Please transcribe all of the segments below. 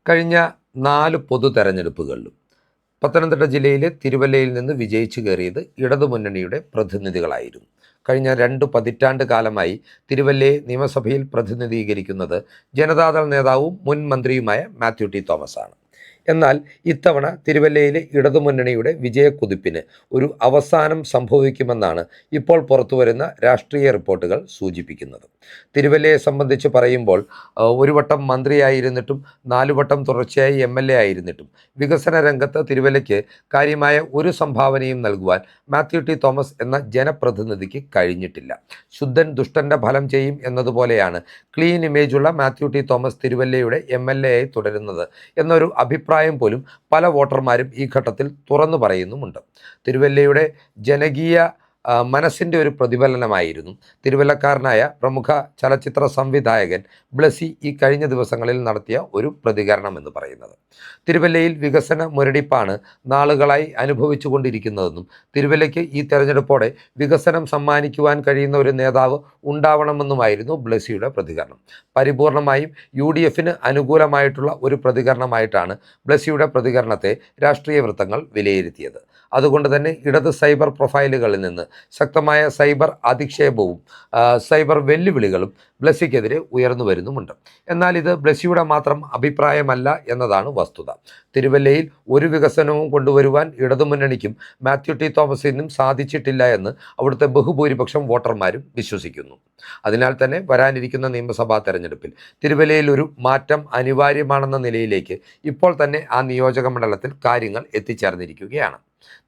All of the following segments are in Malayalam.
കഴിഞ്ഞ 4 പൊതു തെരഞ്ഞെടുപ്പുകളിലും പത്തനംതിട്ട ജില്ലയിലെ തിരുവല്ലയിൽ നിന്ന് വിജയിച്ചു കയറിയത് ഇടതുമുന്നണിയുടെ പ്രതിനിധികളായിരുന്നു. കഴിഞ്ഞ 2 പതിറ്റാണ്ട് കാലമായി തിരുവല്ലയെ നിയമസഭയിൽ പ്രതിനിധീകരിക്കുന്നത് ജനതാദൾ നേതാവും മുൻ മന്ത്രിയുമായ മാത്യു ടി തോമസ് ആണ്. എന്നാൽ ഇത്തവണ തിരുവല്ലയിലെ ഇടതുമുന്നണിയുടെ വിജയക്കുതിപ്പിന് ഒരു അവസാനം സംഭവിക്കുമെന്നാണ് ഇപ്പോൾ പുറത്തുവരുന്ന രാഷ്ട്രീയ റിപ്പോർട്ടുകൾ സൂചിപ്പിക്കുന്നത്. തിരുവല്ലയെ സംബന്ധിച്ച് പറയുമ്പോൾ ഒരു വട്ടം മന്ത്രിയായിരുന്നിട്ടും 4 വട്ടം തുടർച്ചയായി MLA ആയിരുന്നിട്ടും വികസന രംഗത്ത് തിരുവല്ലയ്ക്ക് കാര്യമായ ഒരു സംഭാവനയും നൽകുവാൻ മാത്യു ടി തോമസ് എന്ന ജനപ്രതിനിധിക്ക് കഴിഞ്ഞിട്ടില്ല. ശുദ്ധൻ ദുഷ്ടന്റെ ഫലം ചെയ്യും എന്നതുപോലെയാണ് ക്ലീൻ ഇമേജുള്ള മാത്യു ടി തോമസ് തിരുവല്ലയുടെ MLA ആയി തുടരുന്നത് എന്നൊരു അഭിപ്രായം പോലും പല വോട്ടർമാരും ഈ ഘട്ടത്തിൽ തുറന്നു പറയുന്നുമുണ്ട്. തിരുവല്ലയുടെ ജനകീയ മനസ്സിൻ്റെ ഒരു പ്രതിഫലനമായിരുന്നു തിരുവല്ലക്കാരനായ പ്രമുഖ ചലച്ചിത്ര സംവിധായകൻ ബ്ലസി ഈ കഴിഞ്ഞ ദിവസങ്ങളിൽ നടത്തിയ ഒരു പ്രതികരണം എന്ന് പറയുന്നത്. തിരുവല്ലയിൽ വികസന മുരടിപ്പാണ് നാളുകളായി അനുഭവിച്ചു കൊണ്ടിരിക്കുന്നതെന്നും തിരുവല്ലയ്ക്ക് ഈ തെരഞ്ഞെടുപ്പോടെ വികസനം സമ്മാനിക്കുവാൻ കഴിയുന്ന ഒരു നേതാവ് ഉണ്ടാവണമെന്നുമായിരുന്നു ബ്ലസിയുടെ പ്രതികരണം. പരിപൂർണമായും UDFന് അനുകൂലമായിട്ടുള്ള ഒരു പ്രതികരണമായിട്ടാണ് ബ്ലസിയുടെ പ്രതികരണത്തെ രാഷ്ട്രീയ വൃത്തങ്ങൾ വിലയിരുത്തിയത്. അതുകൊണ്ട് തന്നെ ഇടത് സൈബർ പ്രൊഫൈലുകളിൽ നിന്ന് ശക്തമായ സൈബർ അധിക്ഷേപവും സൈബർ വെല്ലുവിളികളും ബ്ലസിക്കെതിരെ ഉയർന്നു വരുന്നുമുണ്ട്. എന്നാൽ ഇത് ബ്ലസിയുടെ മാത്രം അഭിപ്രായമല്ല എന്നതാണ് വസ്തുത. തിരുവല്ലയിൽ ഒരു വികസനവും കൊണ്ടുവരുവാൻ ഇടതുമുന്നണിക്കും മാത്യു ടി തോമസിനും സാധിച്ചിട്ടില്ല എന്ന് അവിടുത്തെ ബഹുഭൂരിപക്ഷം വോട്ടർമാരും വിശ്വസിക്കുന്നു. അതിനാൽ തന്നെ വരാനിരിക്കുന്ന നിയമസഭാ തെരഞ്ഞെടുപ്പിൽ തിരുവല്ലയിൽ ഒരു മാറ്റം അനിവാര്യമാണെന്ന നിലയിലേക്ക് ഇപ്പോൾ തന്നെ ആ നിയോജക മണ്ഡലത്തിൽ കാര്യങ്ങൾ എത്തിച്ചേർന്നിരിക്കുകയാണ്.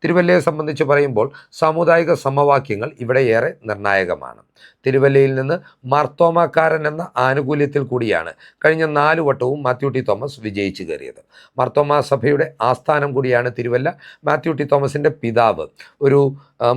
തിരുവല്ലയെ സംബന്ധിച്ച് പറയുമ്പോൾ സാമുദായിക സമവാക്യങ്ങൾ ഇവിടെ ഏറെ നിർണായകമാണ്. തിരുവല്ലയിൽ നിന്ന് മാർത്തോമാക്കാരൻ എന്ന ആനുകൂല്യത്തിൽ കൂടിയാണ് കഴിഞ്ഞ 4 വട്ടവും മാത്യു ടി തോമസ് വിജയിച്ചു കയറിയത്. മാർത്തോമാ സഭയുടെ ആസ്ഥാനം കൂടിയാണ് തിരുവല്ല. മാത്യു ടി തോമസിൻ്റെ പിതാവ് ഒരു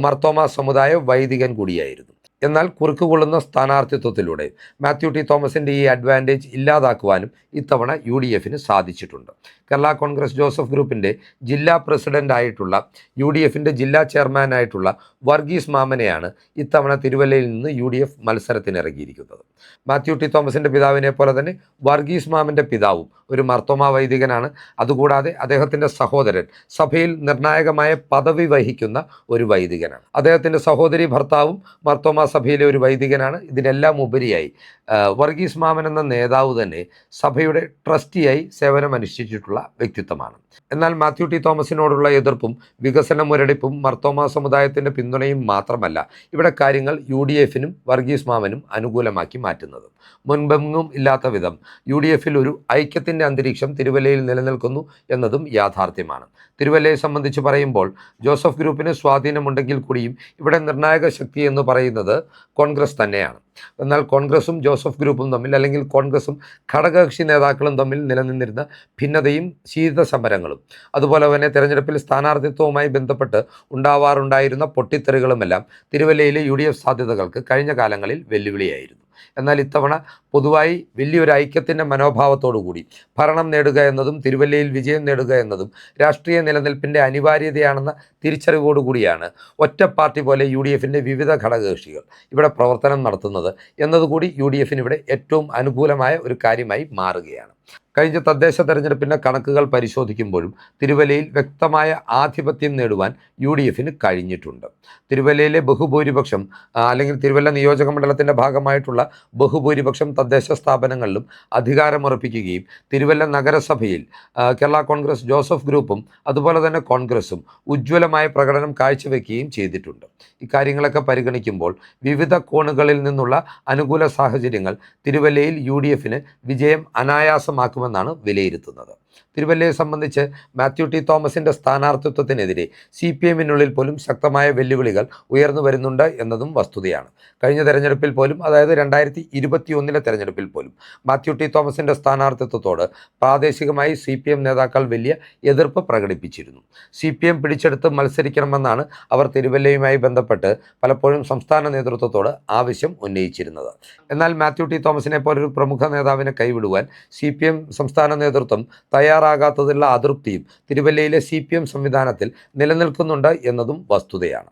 മാർത്തോമാ സമുദായ വൈദികൻ കൂടിയായിരുന്നു. എന്നാൽ കുറുക്കുകൊള്ളുന്ന സ്ഥാനാർത്ഥിത്വത്തിലൂടെ മാത്യു ടി തോമസിൻ്റെ ഈ അഡ്വാൻറ്റേജ് ഇല്ലാതാക്കുവാനും ഇത്തവണ UDFന് സാധിച്ചിട്ടുണ്ട്. കേരള കോൺഗ്രസ് ജോസഫ് ഗ്രൂപ്പിൻ്റെ ജില്ലാ പ്രസിഡൻ്റായിട്ടുള്ള UDFൻ്റെ ജില്ലാ ചെയർമാനായിട്ടുള്ള വർഗീസ് മാമനെയാണ് ഇത്തവണ തിരുവല്ലയിൽ നിന്ന് UDF മത്സരത്തിനിറങ്ങിയിരിക്കുന്നത്. മാത്യു ടി തോമസിൻ്റെ പിതാവിനെ പോലെ തന്നെ വർഗീസ് മാമൻ്റെ പിതാവും ഒരു മാർത്തോമാ വൈദികനാണ്. അതുകൂടാതെ അദ്ദേഹത്തിൻ്റെ സഹോദരൻ സഭയിൽ നിർണായകമായ പദവി വഹിക്കുന്ന ഒരു വൈദികനാണ്. അദ്ദേഹത്തിൻ്റെ സഹോദരി ഭർത്താവും മാർത്തോമാ സഭയിലെ ഒരു വൈദികനാണ്. ഇതിനെല്ലാം ഉപരിയായി വർഗീസ് മാമൻ എന്ന നേതാവ് തന്നെ സഭയുടെ ട്രസ്റ്റിയായി സേവനമനുഷ്ഠിച്ചിട്ടുള്ള വ്യക്തിത്വമാണ്. എന്നാൽ മാത്യു ടി തോമസിനോടുള്ള എതിർപ്പും വികസന മുരടിപ്പും മാർത്തോമാ സമുദായത്തിൻ്റെ പിന്തുണയും മാത്രമല്ല ഇവിടെ കാര്യങ്ങൾ UDFനും വർഗീസ് മാമനും അനുകൂലമാക്കി മാറ്റുന്നത്. മുൻപെങ്ങും ഇല്ലാത്ത വിധം UDFൽ ഒരു ഐക്യത്തിൻ്റെ അന്തരീക്ഷം തിരുവല്ലയിൽ നിലനിൽക്കുന്നു എന്നതും യാഥാർത്ഥ്യമാണ്. തിരുവല്ലയെ സംബന്ധിച്ച് പറയുമ്പോൾ ജോസഫ് ഗ്രൂപ്പിന് സ്വാധീനമുണ്ടെങ്കിൽ കൂടിയും ഇവിടെ നിർണായക ശക്തി എന്ന് പറയുന്നത് കോൺഗ്രസ് തന്നെയാണ്. എന്നാൽ കോൺഗ്രസും ജോസഫ് ഗ്രൂപ്പും തമ്മിൽ അല്ലെങ്കിൽ കോൺഗ്രസും ഘടകകക്ഷി നേതാക്കളും തമ്മിൽ നിലനിന്നിരുന്ന ഭിന്നതയും ശീതസമരങ്ങളും അതുപോലെ തന്നെ തെരഞ്ഞെടുപ്പിൽ സ്ഥാനാർത്ഥിത്വവുമായി ബന്ധപ്പെട്ട് ഉണ്ടാവാറുണ്ടായിരുന്ന പൊട്ടിത്തെറികളുമെല്ലാം തിരുവല്ലയിലെ UDF സാധ്യതകൾക്ക് കഴിഞ്ഞ കാലങ്ങളിൽ വെല്ലുവിളിയായിരുന്നു. എന്നാൽ ഇത്തവണ പൊതുവായി വലിയൊരു ഐക്യത്തിൻ്റെ മനോഭാവത്തോടുകൂടി ഭരണം നേടുക എന്നതും തിരുവല്ലയിൽ വിജയം നേടുക എന്നതും രാഷ്ട്രീയ നിലനിൽപ്പിൻ്റെ അനിവാര്യതയാണെന്ന തിരിച്ചറിവോടുകൂടിയാണ് ഒറ്റ പാർട്ടി പോലെ UDFൻ്റെ വിവിധ ഘടകകക്ഷികൾ ഇവിടെ പ്രവർത്തനം നടത്തുന്നത് എന്നതുകൂടി UDFന് ഇവിടെ ഏറ്റവും അനുകൂലമായ ഒരു കാര്യമായി മാറുകയാണ്. കഴിഞ്ഞ തദ്ദേശ തെരഞ്ഞെടുപ്പിൻ്റെ കണക്കുകൾ പരിശോധിക്കുമ്പോഴും തിരുവല്ലയിൽ വ്യക്തമായ ആധിപത്യം നേടുവാൻ UDFന് കഴിഞ്ഞിട്ടുണ്ട്. തിരുവല്ലയിലെ ബഹുഭൂരിപക്ഷം അല്ലെങ്കിൽ തിരുവല്ല നിയോജക മണ്ഡലത്തിൻ്റെ ഭാഗമായിട്ടുള്ള ബഹുഭൂരിപക്ഷം തദ്ദേശ സ്ഥാപനങ്ങളിലും അധികാരമുറപ്പിക്കുകയും തിരുവല്ല നഗരസഭയിൽ കേരള കോൺഗ്രസ് ജോസഫ് ഗ്രൂപ്പും അതുപോലെ തന്നെ കോൺഗ്രസും ഉജ്ജ്വലമായ പ്രകടനം കാഴ്ചവെക്കുകയും ചെയ്തിട്ടുണ്ട്. ഇക്കാര്യങ്ങളൊക്കെ പരിഗണിക്കുമ്പോൾ വിവിധ കോണുകളിൽ നിന്നുള്ള അനുകൂല സാഹചര്യങ്ങൾ തിരുവല്ലയിൽ UDFന് വിജയം അനായാസമാക്കുമെന്നാണ് വിലയിരുത്തുന്നത്. തിരുവല്ലയെ സംബന്ധിച്ച് മാത്യു ടി തോമസിൻ്റെ സ്ഥാനാർത്ഥിത്വത്തിനെതിരെ CPMനുള്ളിൽ പോലും ശക്തമായ വെല്ലുവിളികൾ ഉയർന്നു വരുന്നുണ്ട് എന്നതും വസ്തുതയാണ്. കഴിഞ്ഞ തെരഞ്ഞെടുപ്പിൽ പോലും, അതായത് 2021 തെരഞ്ഞെടുപ്പിൽ പോലും മാത്യു ടി തോമസിൻ്റെ സ്ഥാനാർത്ഥിത്വത്തോട് പ്രാദേശികമായി CPM നേതാക്കൾ വലിയ എതിർപ്പ് പ്രകടിപ്പിച്ചിരുന്നു. CPM പിടിച്ചെടുത്ത് മത്സരിക്കണമെന്നാണ് അവർ തിരുവല്ലയുമായി ബന്ധപ്പെട്ട് പലപ്പോഴും സംസ്ഥാന നേതൃത്വത്തോട് ആവശ്യം ഉന്നയിച്ചിരുന്നത്. എന്നാൽ മാത്യു ടി തോമസിനെ പോലൊരു പ്രമുഖ നേതാവിനെ കൈവിടുവാൻ CPM സംസ്ഥാന നേതൃത്വം തയ്യാറാകാത്തതിലുള്ള അതൃപ്തിയും തിരുവല്ലയിലെ CPM സംവിധാനത്തിൽ നിലനിൽക്കുന്നുണ്ട് എന്നതും വസ്തുതയാണ്.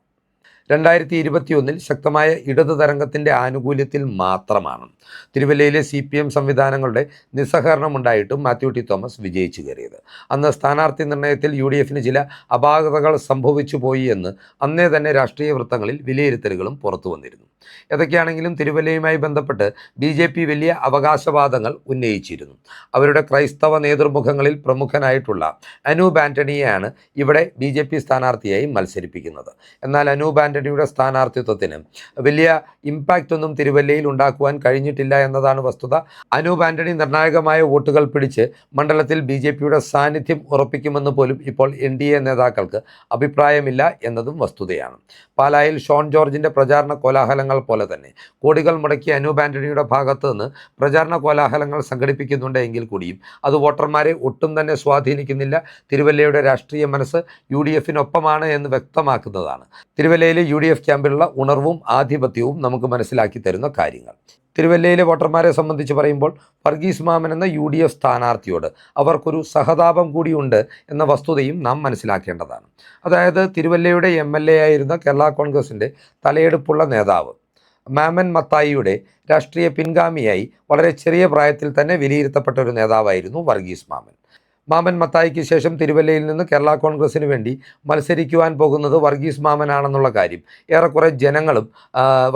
2021 ശക്തമായ ഇടതു തരംഗത്തിൻ്റെ ആനുകൂല്യത്തിൽ മാത്രമാണ് തിരുവല്ലയിലെ CPM സംവിധാനങ്ങളുടെ നിസ്സഹകരണമുണ്ടായിട്ടും മാത്യു ടി തോമസ് വിജയിച്ചു കയറിയത്. അന്ന് സ്ഥാനാർത്ഥി നിർണയത്തിൽ UDFന് ചില അപാകതകൾ സംഭവിച്ചു പോയി എന്ന് അന്നേ തന്നെ രാഷ്ട്രീയ വൃത്തങ്ങളിൽ വിലയിരുത്തലുകളും പുറത്തു വന്നിരുന്നു. ഏതൊക്കെയാണെങ്കിലും തിരുവല്ലയുമായി ബന്ധപ്പെട്ട് BJP വലിയ അവകാശവാദങ്ങൾ ഉന്നയിച്ചിരുന്നു. അവരുടെ ക്രൈസ്തവ നേതൃമുഖങ്ങളിൽ പ്രമുഖനായിട്ടുള്ള അനൂപ് ആൻ്റണിയെയാണ് ഇവിടെ BJP സ്ഥാനാർത്ഥിയായി മത്സരിപ്പിക്കുന്നത്. എന്നാൽ അനൂപ് ആൻ്റണിയുടെ സ്ഥാനാർത്ഥിത്വത്തിന് വലിയ ഇമ്പാക്റ്റ് ഒന്നും തിരുവല്ലയിൽ ഉണ്ടാക്കുവാൻ കഴിഞ്ഞിട്ടില്ല എന്നതാണ് വസ്തുത. അനൂപ് ആൻ്റണി നിർണായകമായ വോട്ടുകൾ പിടിച്ച് മണ്ഡലത്തിൽ BJPയുടെ സാന്നിധ്യം ഉറപ്പിക്കുമെന്ന് പോലും ഇപ്പോൾ NDA നേതാക്കൾക്ക് അഭിപ്രായമില്ല എന്നതും വസ്തുതയാണ്. പാലായിൽ ഷോൺ ജോർജിൻ്റെ പ്രചാരണ കോലാഹലങ്ങൾ പോലെ തന്നെ കോടികൾ മുടക്കി അനൂപ് ആൻ്റണിയുടെ ഭാഗത്ത് നിന്ന് പ്രചാരണ കോലാഹലങ്ങൾ സംഘടിപ്പിക്കുന്നുണ്ട് എങ്കിൽ കൂടിയും അത് വോട്ടർമാരെ ഒട്ടും തന്നെ സ്വാധീനിക്കുന്നില്ല. തിരുവല്ലയുടെ രാഷ്ട്രീയ മനസ്സ് UDFനൊപ്പമാണ് എന്ന് വ്യക്തമാക്കുന്നതാണ് തിരുവല്ലയിലെ UDF ക്യാമ്പിലുള്ള ഉണർവും ആധിപത്യവും നമുക്ക് മനസ്സിലാക്കി തരുന്ന കാര്യങ്ങൾ. തിരുവല്ലയിലെ വോട്ടർമാരെ സംബന്ധിച്ച് പറയുമ്പോൾ വർഗീസ് മാമൻ എന്ന UDF സ്ഥാനാർത്ഥിയോട് അവർക്കൊരു സഹതാപം കൂടിയുണ്ട് എന്ന വസ്തുതയും നാം മനസ്സിലാക്കേണ്ടതാണ്. അതായത് തിരുവല്ലയുടെ MLA ആയിരുന്ന കേരള കോൺഗ്രസിൻ്റെ തലയെടുപ്പുള്ള നേതാവ് മാമൻ മത്തായിയുടെ രാഷ്ട്രീയ പിൻഗാമിയായി വളരെ ചെറിയ പ്രായത്തിൽ തന്നെ വിലയിരുത്തപ്പെട്ട ഒരു നേതാവായിരുന്നു വർഗീസ് മാമൻ. മാമൻ മത്തായിക്ക് ശേഷം തിരുവല്ലയിൽ നിന്ന് കേരള കോൺഗ്രസിന് വേണ്ടി മത്സരിക്കുവാൻ പോകുന്നത് വർഗീസ് മാമനാണെന്നുള്ള കാര്യം ഏറെക്കുറെ ജനങ്ങളും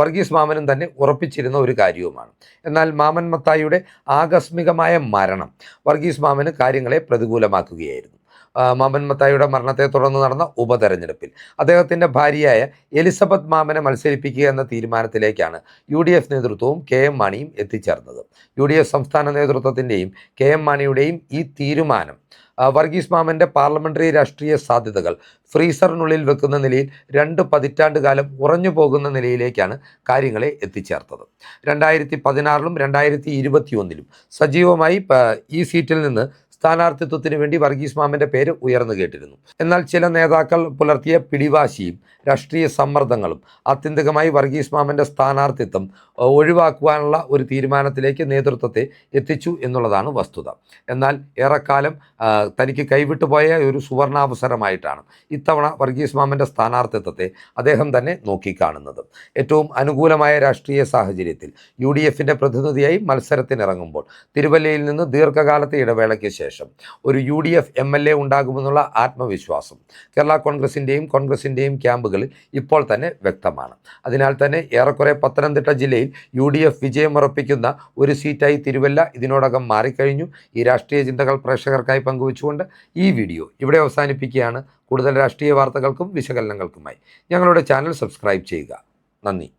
വർഗീസ് മാമനും തന്നെ ഉറപ്പിച്ചിരുന്ന ഒരു കാര്യവുമാണ്. എന്നാൽ മാമൻ മത്തായിയുടെ ആകസ്മികമായ മരണം വർഗീസ് മാമന് കാര്യങ്ങളെ പ്രതികൂലമാക്കുകയായിരുന്നു. മാമൻ മത്തായിയുടെ മരണത്തെ തുടർന്ന് നടന്ന ഉപതെരഞ്ഞെടുപ്പിൽ അദ്ദേഹത്തിൻ്റെ ഭാര്യയായ എലിസബത്ത് മാമനെ മത്സരിപ്പിക്കുക എന്ന തീരുമാനത്തിലേക്കാണ് UDF നേതൃത്വവും KM മാണിയും എത്തിച്ചേർന്നത്. UDF സംസ്ഥാന നേതൃത്വത്തിൻ്റെയും KM മാണിയുടെയും ഈ തീരുമാനം വർഗീസ് മാമൻ്റെ പാർലമെൻ്ററി രാഷ്ട്രീയ സാധ്യതകൾ ഫ്രീസറിനുള്ളിൽ വെക്കുന്ന നിലയിൽ 2 പതിറ്റാണ്ട് കാലം ഉറഞ്ഞു പോകുന്ന നിലയിലേക്കാണ് കാര്യങ്ങളെ എത്തിച്ചേർത്തത്. 2016 2021 സജീവമായി ഈ സീറ്റിൽ നിന്ന് സ്ഥാനാർത്ഥിത്വത്തിന് വേണ്ടി വർഗീസ് മാമൻ്റെ പേര് ഉയർന്നു കേട്ടിരുന്നു. എന്നാൽ ചില നേതാക്കൾ പുലർത്തിയ പിടിവാശിയും രാഷ്ട്രീയ സമ്മർദ്ദങ്ങളും ആത്യന്തികമായി വർഗീസ് മാമൻ്റെ സ്ഥാനാർത്ഥിത്വം ഒഴിവാക്കുവാനുള്ള ഒരു തീരുമാനത്തിലേക്ക് നേതൃത്വത്തെ എത്തിച്ചു എന്നുള്ളതാണ് വസ്തുത. എന്നാൽ ഏറെക്കാലം തനിക്ക് കൈവിട്ടുപോയ ഒരു സുവർണാവസരമായിട്ടാണ് ഇത്തവണ വർഗീസ് മാമൻ്റെ സ്ഥാനാർത്ഥിത്വത്തെ അദ്ദേഹം തന്നെ നോക്കിക്കാണുന്നത്. ഏറ്റവും അനുകൂലമായ രാഷ്ട്രീയ സാഹചര്യത്തിൽ UDFൻ്റെ പ്രതിനിധിയായി മത്സരത്തിനിറങ്ങുമ്പോൾ തിരുവല്ലയിൽ നിന്ന് ദീർഘകാലത്തെ ഇടവേളയ്ക്ക് ശേഷം ഒരു UDF MLA ഉണ്ടാകുമെന്നുള്ള ആത്മവിശ്വാസം കേരള കോൺഗ്രസിൻ്റെയും ക്യാമ്പുകളിൽ ഇപ്പോൾ തന്നെ വ്യക്തമാണ്. അതിനാൽ തന്നെ ഏറെക്കുറെ പത്തനംതിട്ട ജില്ലയിൽ UDF വിജയമുറപ്പിക്കുന്ന ഒരു സീറ്റായി തിരുവല്ല ഇതിനോടകം മാറിക്കഴിഞ്ഞു. ഈ രാഷ്ട്രീയ ചിന്തകൾ പ്രേക്ഷകർക്കായി പങ്കുവച്ചുകൊണ്ട് ഈ വീഡിയോ ഇവിടെ അവസാനിപ്പിക്കുകയാണ്. കൂടുതൽ രാഷ്ട്രീയ വാർത്തകൾക്കും വിശകലനങ്ങൾക്കുമായി ഞങ്ങളുടെ ചാനൽ സബ്സ്ക്രൈബ് ചെയ്യുക. നന്ദി.